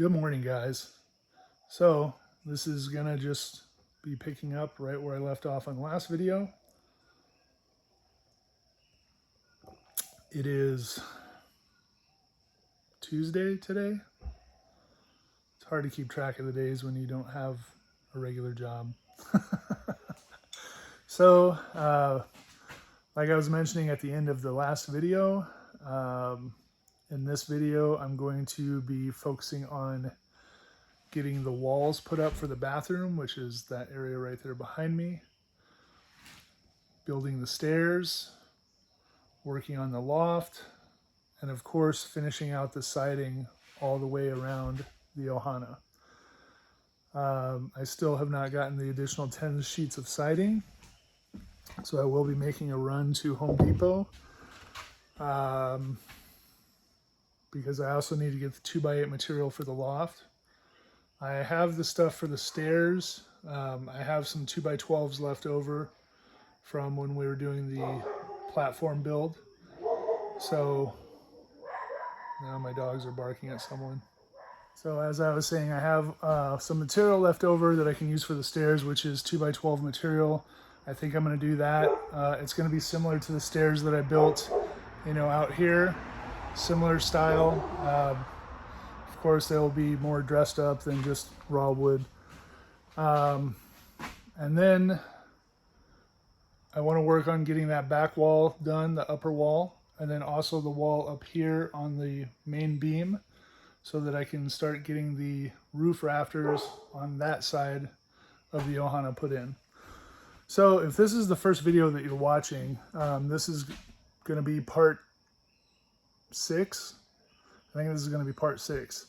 Good morning, guys. So this is gonna just be picking up right where I left off on the last video. It is Tuesday today. It's hard to keep track of the days when you don't have a regular job. So like I was mentioning at the end of the last video, in this video I'm going to be focusing on getting the walls put up for the bathroom, which is that area right there behind me, building the stairs, working on the loft, and of course finishing out the siding all the way around the Ohana. I still have not gotten the additional 10 sheets of siding, so I will be making a run to Home Depot because I also need to get the 2x8 material for the loft. I have the stuff for the stairs. I have some 2x12s left over from when we were doing the platform build. So now my dogs are barking at someone. So as I was saying, I have some material left over that I can use for the stairs, which is 2x12 material. I think I'm going to do that. It's going to be similar to the stairs that I built, out here. Similar style. Of course, they'll be more dressed up than just raw wood. And then I want to work on getting that back wall done, the upper wall, and then also the wall up here on the main beam, so that I can start getting the roof rafters on that side of the Ohana put in. So if this is the first video that you're watching, this is going to be part 6. I think this is going to be part 6.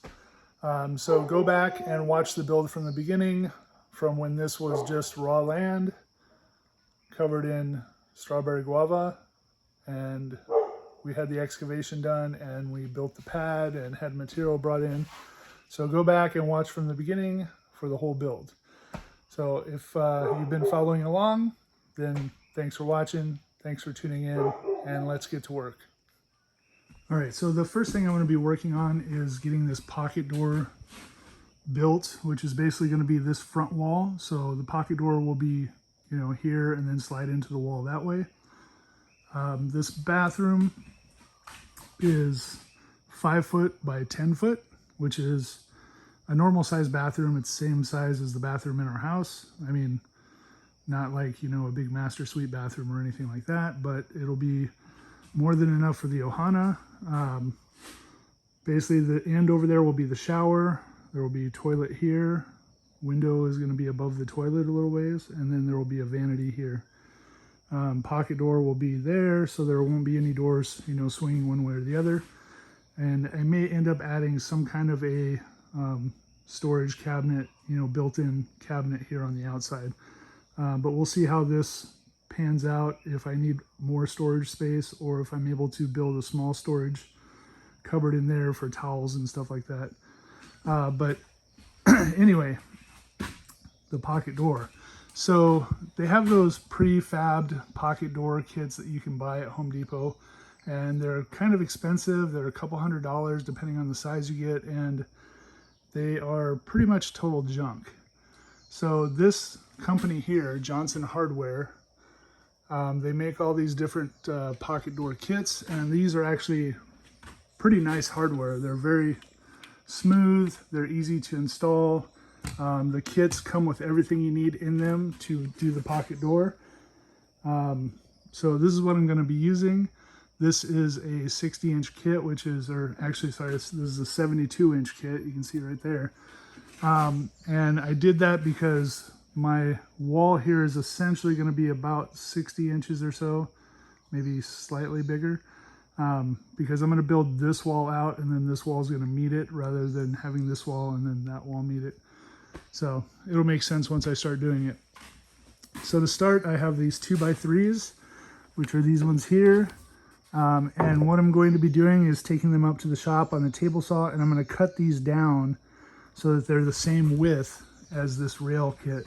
So go back and watch the build from the beginning, from when this was just raw land covered in strawberry guava, and we had the excavation done and we built the pad and had material brought in. So go back and watch from the beginning for the whole build. So if you've been following along, then thanks for watching, thanks for tuning in, and let's get to work. All right, so the first thing I'm going to be working on is getting this pocket door built, which is basically going to be this front wall. So the pocket door will be, here and then slide into the wall that way. This bathroom is 5 foot by 10 foot, which is a normal size bathroom. It's the same size as the bathroom in our house. I mean, not like, a big master suite bathroom or anything like that, but it'll be more than enough for the Ohana. Basically the end over there will be the shower. There will be a toilet here. Window is going to be above the toilet a little ways, and then there will be a vanity here. Pocket door will be there, so there won't be any doors, swinging one way or the other. And I may end up adding some kind of a storage cabinet, built-in cabinet here on the outside. But we'll see how this pans out, if I need more storage space or if I'm able to build a small storage cupboard in there for towels and stuff like that. But anyway, the pocket door. So they have those prefabbed pocket door kits that you can buy at Home Depot, and they're kind of expensive. They're a couple $100 depending on the size you get, and they are pretty much total junk. So this company here, Johnson Hardware, they make all these different pocket door kits, and these are actually pretty nice hardware. They're very smooth, they're easy to install. The kits come with everything you need in them to do the pocket door. So this is what I'm going to be using. This is a 60-inch kit, this is a 72-inch kit. You can see right there. And I did that because my wall here is essentially going to be about 60 inches or so, maybe slightly bigger, because I'm going to build this wall out and then this wall is going to meet it, rather than having this wall and then that wall meet it. So it'll make sense once I start doing it. So to start, I have these 2x3s, which are these ones here. And what I'm going to be doing is taking them up to the shop on the table saw, and I'm going to cut these down so that they're the same width as this rail kit,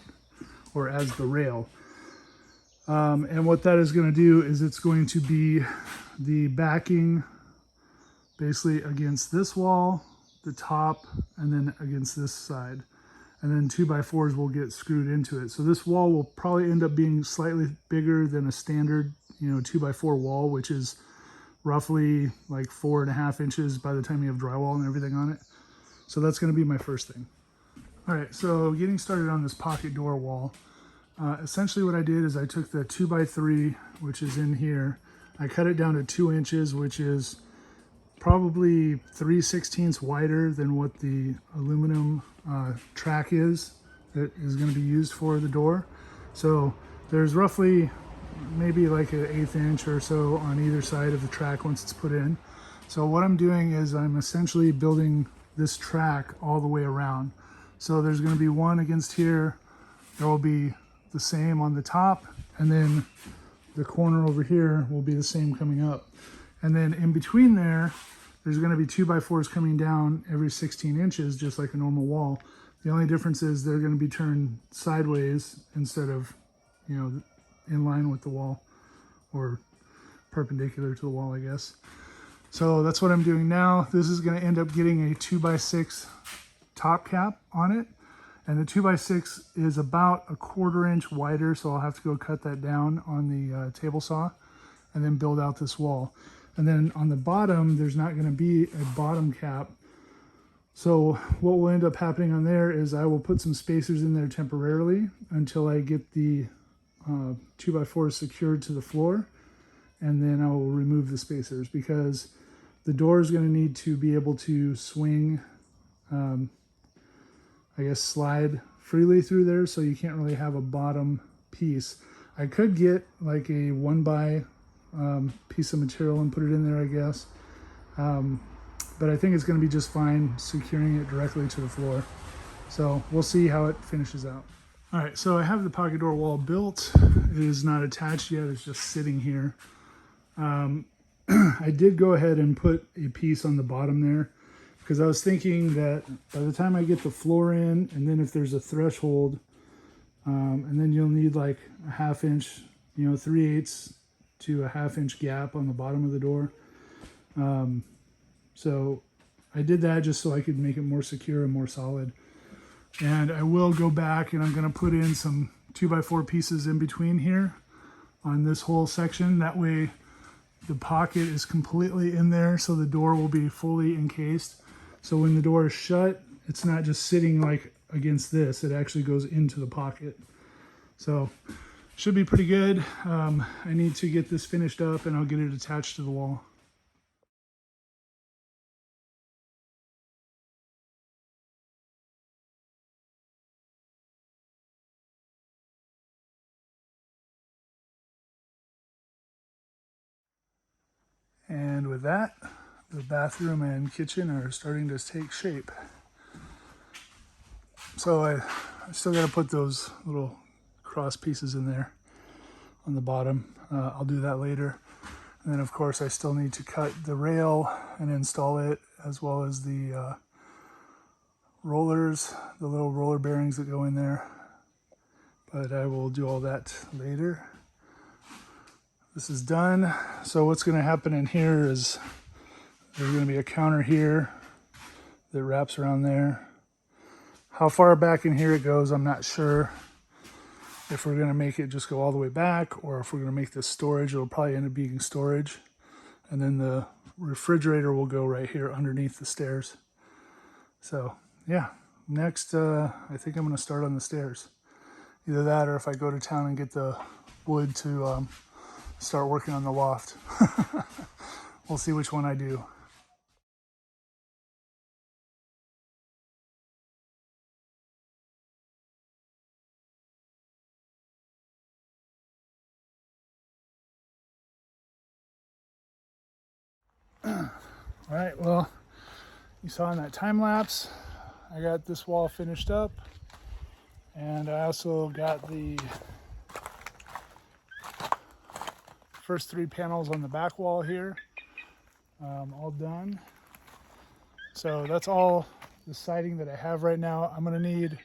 or as the rail. And what that is going to do is it's going to be the backing basically against this wall, the top and then against this side. And then 2x4s will get screwed into it. So this wall will probably end up being slightly bigger than a standard, 2x4 wall, which is roughly like 4.5 inches by the time you have drywall and everything on it. So that's going to be my first thing. All right, so getting started on this pocket door wall. Essentially what I did is I took the 2x3, which is in here. I cut it down to 2 inches, which is probably 3/16 wider than what the aluminum track is that is going to be used for the door. So there's roughly maybe like an 1/8 inch or so on either side of the track once it's put in. So what I'm doing is I'm essentially building this track all the way around. So there's going to be one against here. There will be the same on the top, and then the corner over here will be the same coming up. And then in between there's going to be 2x4s coming down every 16 inches, just like a normal wall. The only difference is they're going to be turned sideways instead of, in line with the wall, or perpendicular to the wall, I guess. So that's what I'm doing now. This is going to end up getting a 2x6 top cap on it. And the 2x6 is about 1/4 inch wider, so I'll have to go cut that down on the table saw and then build out this wall. And then on the bottom, there's not going to be a bottom cap. So what will end up happening on there is I will put some spacers in there temporarily until I get the 2x4 secured to the floor. And then I will remove the spacers because the door is going to need to be able to swing, slide freely through there. So you can't really have a bottom piece. I could get like a 1x piece of material and put it in there, I guess. But I think it's going to be just fine securing it directly to the floor. So we'll see how it finishes out. All right, so I have the pocket door wall built. It is not attached yet, it's just sitting here. I did go ahead and put a piece on the bottom there because I was thinking that by the time I get the floor in, and then if there's a threshold, and then you'll need like a 1/2 inch, 3/8 to a 1/2 inch gap on the bottom of the door. So I did that just so I could make it more secure and more solid. And I will go back and I'm going to put in some 2x4 pieces in between here on this whole section. That way the pocket is completely in there, so the door will be fully encased. So when the door is shut, it's not just sitting like against this, it actually goes into the pocket. So should be pretty good. I need to get this finished up and I'll get it attached to the wall. And with that, the bathroom and kitchen are starting to take shape. So I still got to put those little cross pieces in there on the bottom. I'll do that later. And then of course I still need to cut the rail and install it, as well as the rollers, the little roller bearings that go in there. But I will do all that later. This is done. So what's going to happen in here is there's going to be a counter here that wraps around there. How far back in here it goes, I'm not sure. If we're going to make it just go all the way back, or if we're going to make this storage, it'll probably end up being storage. And then the refrigerator will go right here underneath the stairs. So yeah, next I think I'm going to start on the stairs. Either that, or if I go to town and get the wood to start working on the loft. We'll see which one I do. All right, well, you saw in that time lapse, I got this wall finished up, and I also got the first 3 panels on the back wall here all done. So that's all the siding that I have right now. I'm going to need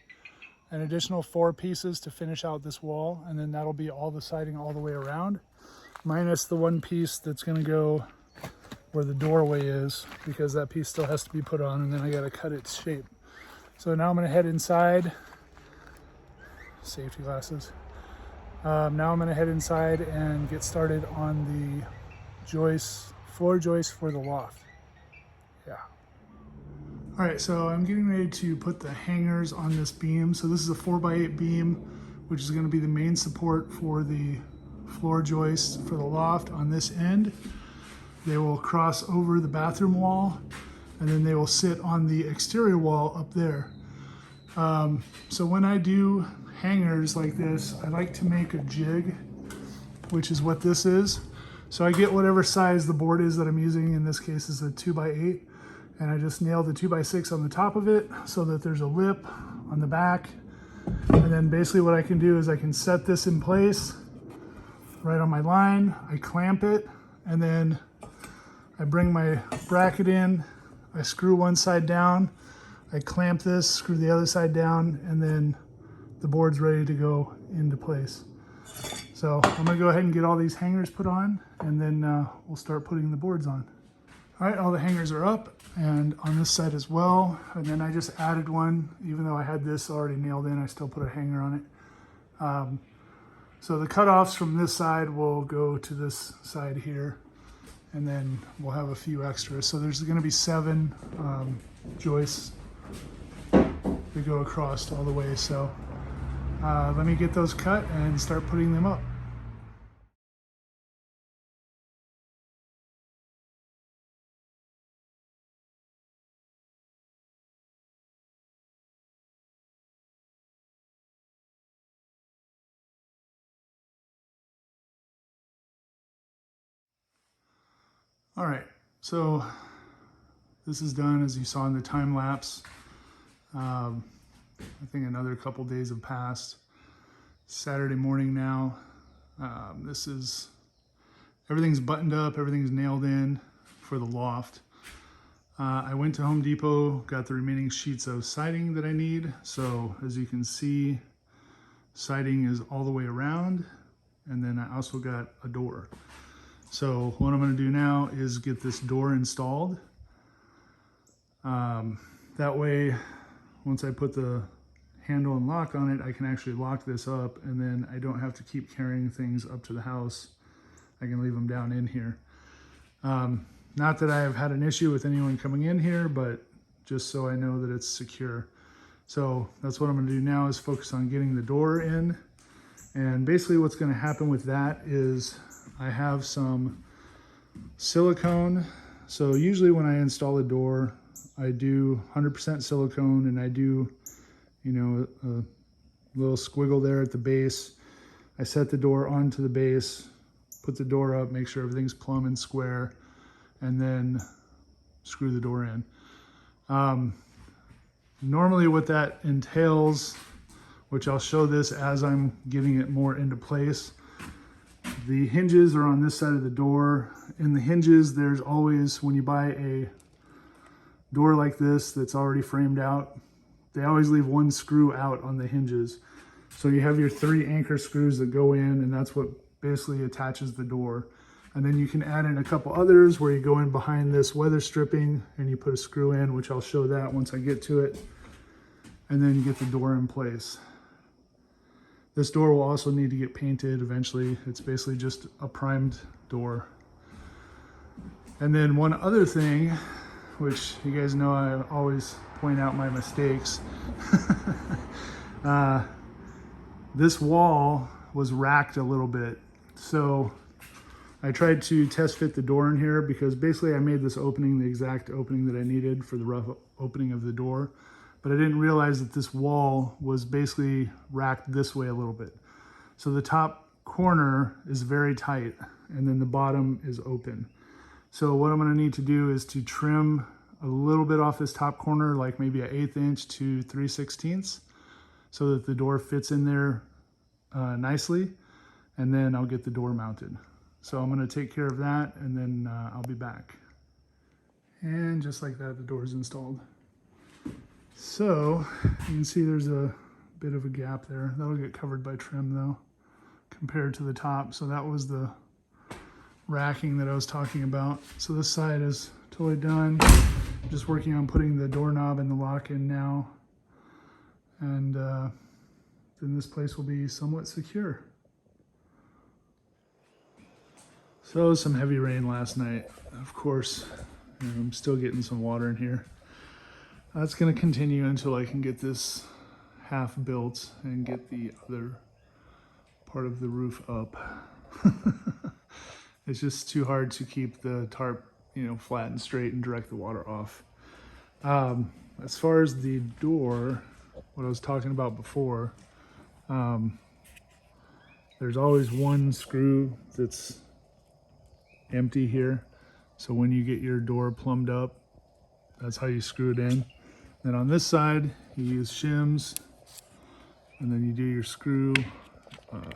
an additional 4 pieces to finish out this wall, and then that'll be all the siding all the way around, minus the one piece that's going to go where the doorway is, because that piece still has to be put on, and then I got to cut its shape. So now I'm going to head inside. Safety glasses. Now I'm going to head inside and get started on the joists, floor joists for the loft. Yeah. All right, so I'm getting ready to put the hangers on this beam. So this is a 4x8 beam, which is going to be the main support for the floor joists for the loft on this end. They will cross over the bathroom wall, and then they will sit on the exterior wall up there. So when I do hangers like this, I like to make a jig, which is what this is. So I get whatever size the board is that I'm using. In this case is a 2x8, and I just nail the 2x6 on the top of it so that there's a lip on the back. And then basically what I can do is I can set this in place right on my line. I clamp it, and then I bring my bracket in, I screw one side down, I clamp this, screw the other side down, and then the board's ready to go into place. So I'm gonna go ahead and get all these hangers put on, and then we'll start putting the boards on. All right, all the hangers are up, and on this side as well. And then I just added one, even though I had this already nailed in, I still put a hanger on it. So the cutoffs from this side will go to this side here, and then we'll have a few extras. So there's gonna be 7 joists that go across all the way. So let me get those cut and start putting them up. All right, so this is done, as you saw in the time lapse. I think another couple days have passed. Saturday morning now. Everything's buttoned up, everything's nailed in for the loft. I went to Home Depot, got the remaining sheets of siding that I need. So as you can see, siding is all the way around, and then I also got a door. So what I'm going to do now is get this door installed. That way, once I put the handle and lock on it, I can actually lock this up, and then I don't have to keep carrying things up to the house. I can leave them down in here. Not that I have had an issue with anyone coming in here, but just so I know that it's secure. So that's what I'm going to do now, is focus on getting the door in. And basically what's going to happen with that is I have some silicone. So usually when I install a door, I do 100% silicone, and I do, you know, a little squiggle there at the base. I set the door onto the base, put the door up, make sure everything's plumb and square, and then screw the door in. Normally what that entails, which I'll show this as I'm getting it more into place, the hinges are on this side of the door. In the hinges, there's always, when you buy a door like this that's already framed out, they always leave one screw out on the hinges. So you have your 3 anchor screws that go in, and that's what basically attaches the door. And then you can add in a couple others where you go in behind this weather stripping and you put a screw in, which I'll show that once I get to it. And then you get the door in place. This door will also need to get painted eventually. It's basically just a primed door. And then one other thing, which you guys know I always point out my mistakes. This wall was racked a little bit. So I tried to test fit the door in here, because basically I made this opening the exact opening that I needed for the rough opening of the door. But I didn't realize that this wall was basically racked this way a little bit. So the top corner is very tight, and then the bottom is open. So what I'm gonna need to do is to trim a little bit off this top corner, like maybe an 1/8 inch to 3/16, so that the door fits in there nicely, and then I'll get the door mounted. So I'm gonna take care of that, and then I'll be back. And just like that, the door's installed. So you can see there's a bit of a gap there. That'll get covered by trim though, compared to the top. So that was the racking that I was talking about. So this side is totally done. Just working on putting the doorknob and the lock in now. And then this place will be somewhat secure. So some heavy rain last night. Of course, I'm still getting some water in here. That's gonna continue until I can get this half built and get the other part of the roof up. It's just too hard to keep the tarp, flat and straight and direct the water off. As far as the door, what I was talking about before, there's always one screw that's empty here. So when you get your door plumbed up, that's how you screw it in. Then on this side, you use shims, and then you do your screw.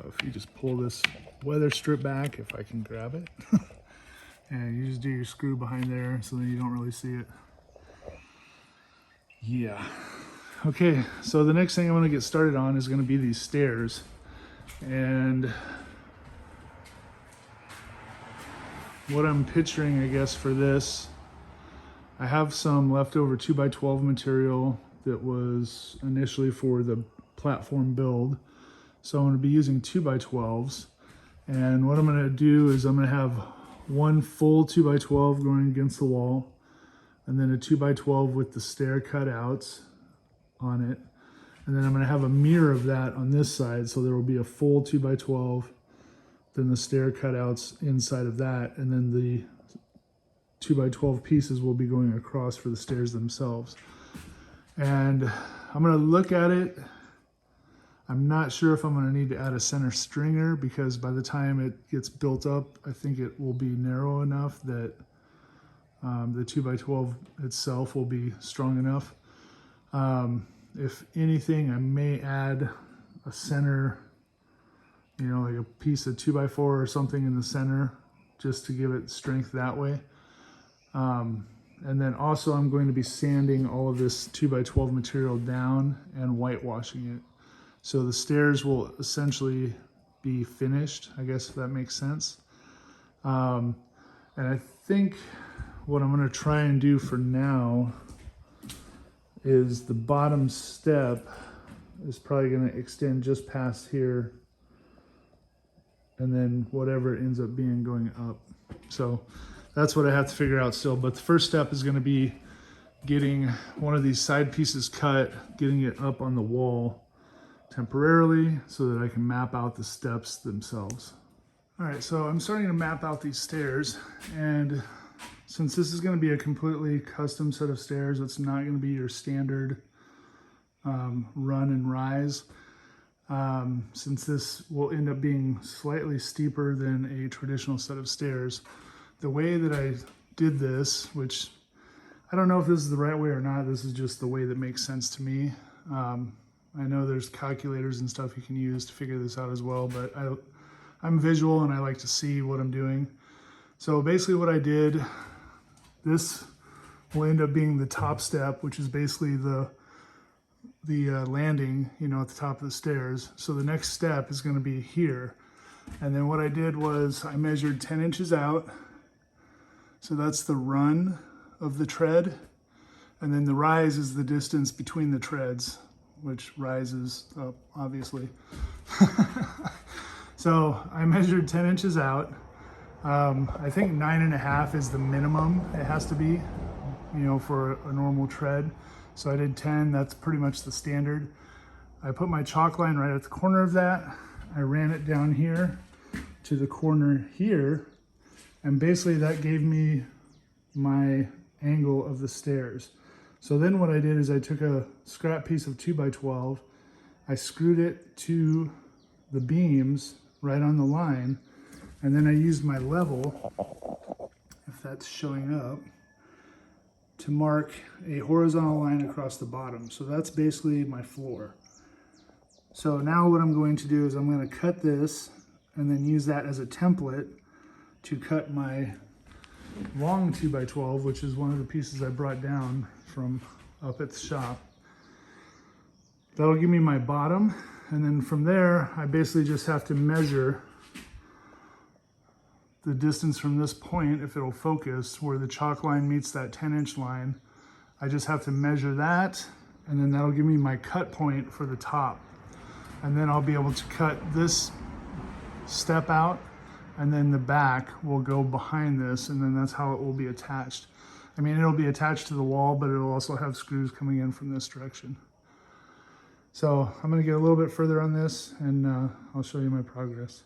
If you just pull this weather strip back, if I can grab it, and you just do your screw behind there so then you don't really see it. Yeah. Okay, so the next thing I'm gonna get started on is gonna be these stairs. And what I'm picturing, I guess, for this, I have some leftover 2x12 material that was initially for the platform build. So I'm going to be using 2x12s. And what I'm going to do is I'm going to have one full 2x12 going against the wall, and then a 2x12 with the stair cutouts on it. And then I'm going to have a mirror of that on this side. So there will be a full 2x12, then the stair cutouts inside of that, and then the 2x12 pieces will be going across for the stairs themselves. And I'm gonna look at it. I'm not sure if I'm gonna need to add a center stringer, because by the time it gets built up, I think it will be narrow enough that the 2x12 itself will be strong enough. If anything, I may add a center, like a piece of 2x4 or something in the center, just to give it strength that way. And then also I'm going to be sanding all of this 2x12 material down and whitewashing it. So the stairs will essentially be finished, I guess, if that makes sense. And I think what I'm gonna try and do for now is the bottom step is probably gonna extend just past here, and then whatever it ends up being going up. So that's what I have to figure out still. But the first step is going to be getting one of these side pieces cut, getting it up on the wall temporarily so that I can map out the steps themselves. All right, so I'm starting to map out these stairs, and since this is going to be a completely custom set of stairs, it's not going to be your standard run and rise. Since this will end up being slightly steeper than a traditional set of stairs, the way that I did this, which I don't know if this is the right way or not, this is just the way that makes sense to me. I know there's calculators and stuff you can use to figure this out as well, but I'm visual and I like to see what I'm doing. So basically what I did, this will end up being the top step, which is basically the landing, at the top of the stairs. So the next step is going to be here. And then what I did was I measured 10 inches out. So that's the run of the tread. And then the rise is the distance between the treads, which rises up, obviously. So I measured 10 inches out. I think 9.5 is the minimum it has to be, for a normal tread. So I did 10, that's pretty much the standard. I put my chalk line right at the corner of that. I ran it down here to the corner here. And basically that gave me my angle of the stairs. So then what I did is I took a scrap piece of 2x12, I screwed it to the beams right on the line, and then I used my level, if that's showing up, to mark a horizontal line across the bottom. So that's basically my floor. So now what I'm going to do is I'm going to cut this and then use that as a template to cut my long 2x12, which is one of the pieces I brought down from up at the shop. That'll give me my bottom, and then from there I basically just have to measure the distance from this point, if it'll focus, where the chalk line meets that 10-inch line. I just have to measure that, and then that'll give me my cut point for the top. And then I'll be able to cut this step out, and then the back will go behind this, and then that's how it will be attached. I mean, it'll be attached to the wall, but it'll also have screws coming in from this direction. So I'm gonna get a little bit further on this, and I'll show you my progress.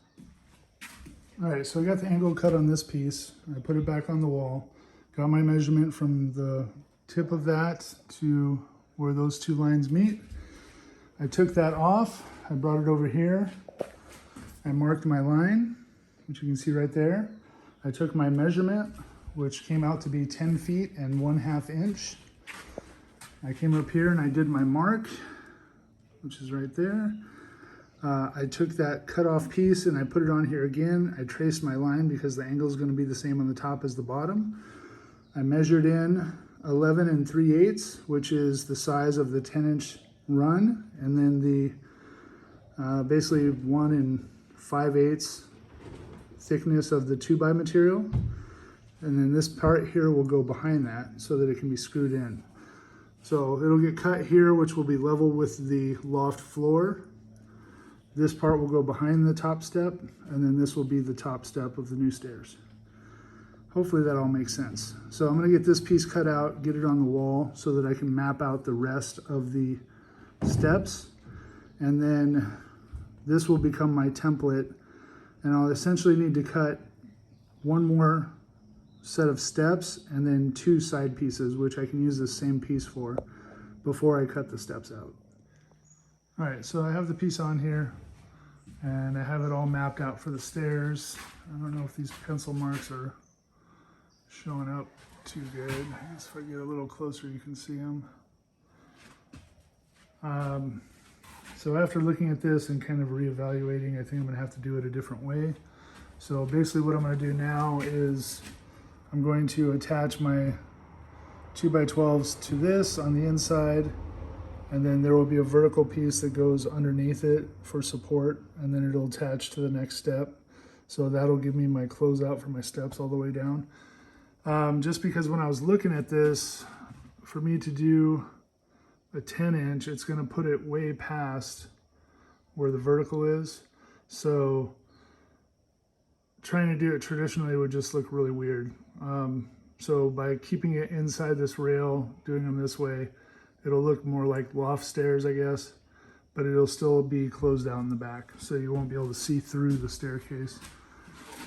All right, so I got the angle cut on this piece. I put it back on the wall, got my measurement from the tip of that to where those two lines meet. I took that off, I brought it over here. I marked my line, which you can see right there. I took my measurement, which came out to be 10 feet and 1/2 inch. I came up here and I did my mark, which is right there. I took that cut off piece and I put it on here again. I traced my line because the angle is going to be the same on the top as the bottom. I measured in 11 3/8, which is the size of the 10-inch run, and then the basically 1 5/8 thickness of the 2x material. And then this part here will go behind that so that it can be screwed in. So it'll get cut here, which will be level with the loft floor. This part will go behind the top step, and then this will be the top step of the new stairs. Hopefully that all makes sense. So I'm gonna get this piece cut out, get it on the wall so that I can map out the rest of the steps. And then this will become my template, and I'll essentially need to cut one more set of steps and then 2 side pieces, which I can use the same piece for before I cut the steps out. All right, so I have the piece on here and I have it all mapped out for the stairs. I don't know if these pencil marks are showing up too good. I guess if I get a little closer, you can see them. So after looking at this and kind of reevaluating, I think I'm gonna have to do it a different way. So basically what I'm gonna do now is I'm going to attach my 2x12s to this on the inside, and then there will be a vertical piece that goes underneath it for support, and then it'll attach to the next step. So that'll give me my closeout for my steps all the way down. Just because when I was looking at this, for me to do a 10-inch, it's gonna put it way past where the vertical is. So trying to do it traditionally would just look really weird. So by keeping it inside this rail, doing them this way, it'll look more like loft stairs, I guess, but it'll still be closed out in the back, so you won't be able to see through the staircase.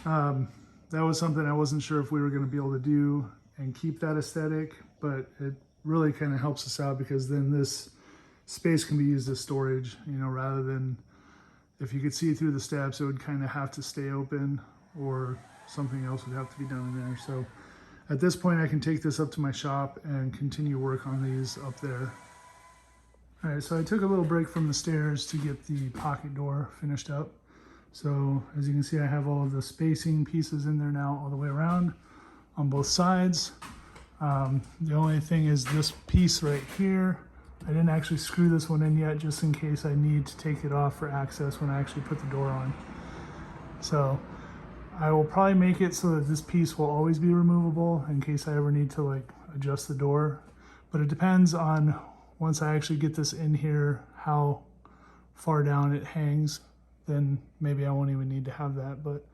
That was something I wasn't sure if we were going to be able to do and keep that aesthetic, but it really kind of helps us out because then this space can be used as storage, you know, rather than if you could see through the steps, it would kind of have to stay open or something else would have to be done in there. So at this point, I can take this up to my shop and continue work on these up there. All right, so I took a little break from the stairs to get the pocket door finished up. So as you can see, I have all of the spacing pieces in there now all the way around on both sides. The only thing is this piece right here. I didn't actually screw this one in yet, just in case I need to take it off for access when I actually put the door on. So I will probably make it so that this piece will always be removable in case I ever need to like adjust the door. But it depends on, once I actually get this in here, how far down it hangs. Then maybe I won't even need to have that, but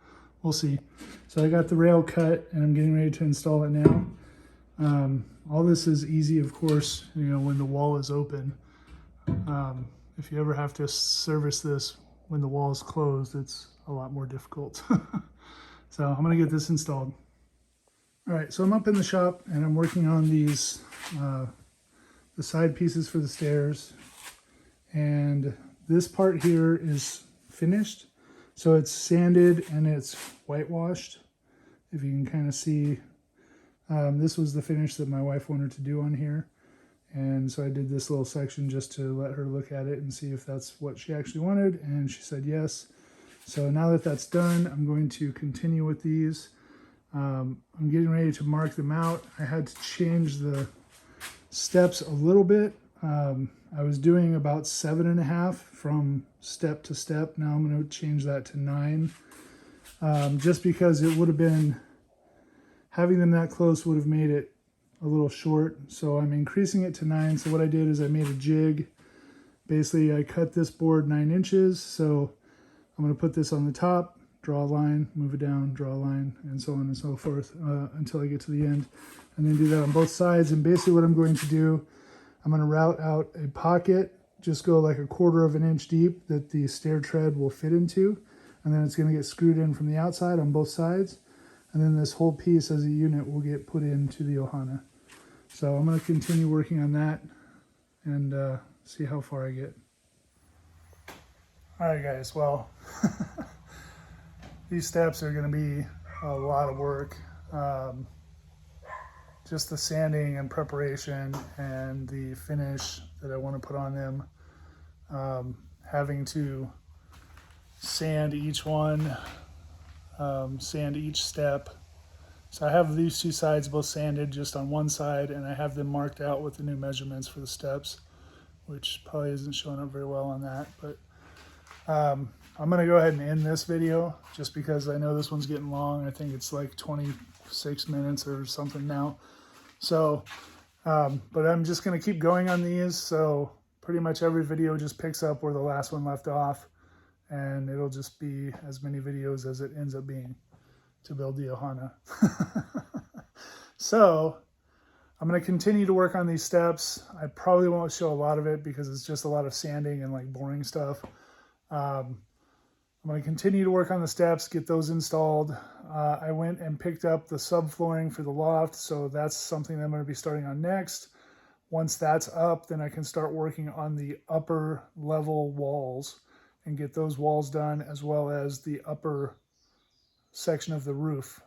we'll see. So I got the rail cut and I'm getting ready to install it now. All this is easy, of course, you know, when the wall is open. If you ever have to service this when the wall is closed, it's a lot more difficult. So I'm gonna get this installed. All right, so I'm up in the shop and I'm working on these, the side pieces for the stairs. And this part here is finished. So it's sanded and it's whitewashed. If you can kind of see, this was the finish that my wife wanted to do on here. And so I did this little section just to let her look at it and see if that's what she actually wanted. And she said yes. So now that that's done, I'm going to continue with these. I'm getting ready to mark them out. I had to change the steps a little bit. I was doing about 7.5 from step to step. Now I'm going to change that to 9. just because it would have been, having them that close would have made it a little short. So I'm increasing it to 9. So what I did is I made a jig. Basically, I cut this board 9 inches. So I'm going to put this on the top, draw a line, move it down, draw a line, and so on and so forth until I get to the end. And then do that on both sides. And basically what I'm going to do, I'm going to route out a pocket, just go like 1/4 of an inch deep that the stair tread will fit into. And then it's going to get screwed in from the outside on both sides. And then this whole piece as a unit will get put into the Ohana. So I'm going to continue working on that and see how far I get. All right, guys, well, these steps are going to be a lot of work. Just the sanding and preparation and the finish that I want to put on them. Having to sand each one, sand each step. So I have these 2 sides both sanded just on one side, and I have them marked out with the new measurements for the steps, which probably isn't showing up very well on that. But I'm going to go ahead and end this video just because I know this one's getting long. I think it's like 26 minutes or something now. So, but I'm just going to keep going on these. So pretty much every video just picks up where the last one left off, and it'll just be as many videos as it ends up being to build the Ohana. So I'm going to continue to work on these steps. I probably won't show a lot of it because it's just a lot of sanding and like boring stuff. I'm going to continue to work on the steps, get those installed. I went and picked up the subflooring for the loft, so that's something that I'm going to be starting on next. Once that's up, then I can start working on the upper level walls and get those walls done, as well as the upper section of the roof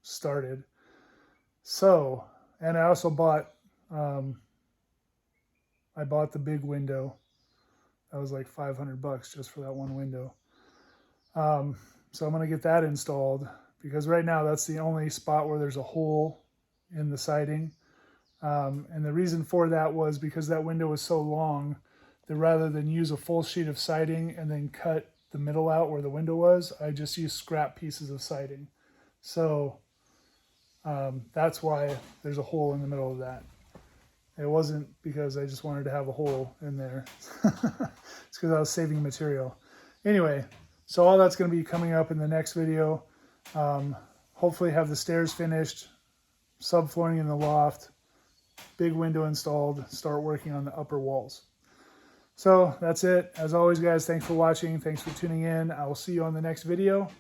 started. So, and I also bought, I bought the big window. That was like $500 just for that one window. So I'm going to get that installed because right now that's the only spot where there's a hole in the siding. And the reason for that was because that window was so long that rather than use a full sheet of siding and then cut the middle out where the window was, I just used scrap pieces of siding. So that's why there's a hole in the middle of that. It wasn't because I just wanted to have a hole in there. It's because I was saving material. Anyway, so all that's going to be coming up in the next video. Hopefully have the stairs finished, subflooring in the loft, big window installed, start working on the upper walls. So that's it. As always, guys, thanks for watching. Thanks for tuning in. I will see you on the next video.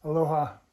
Aloha.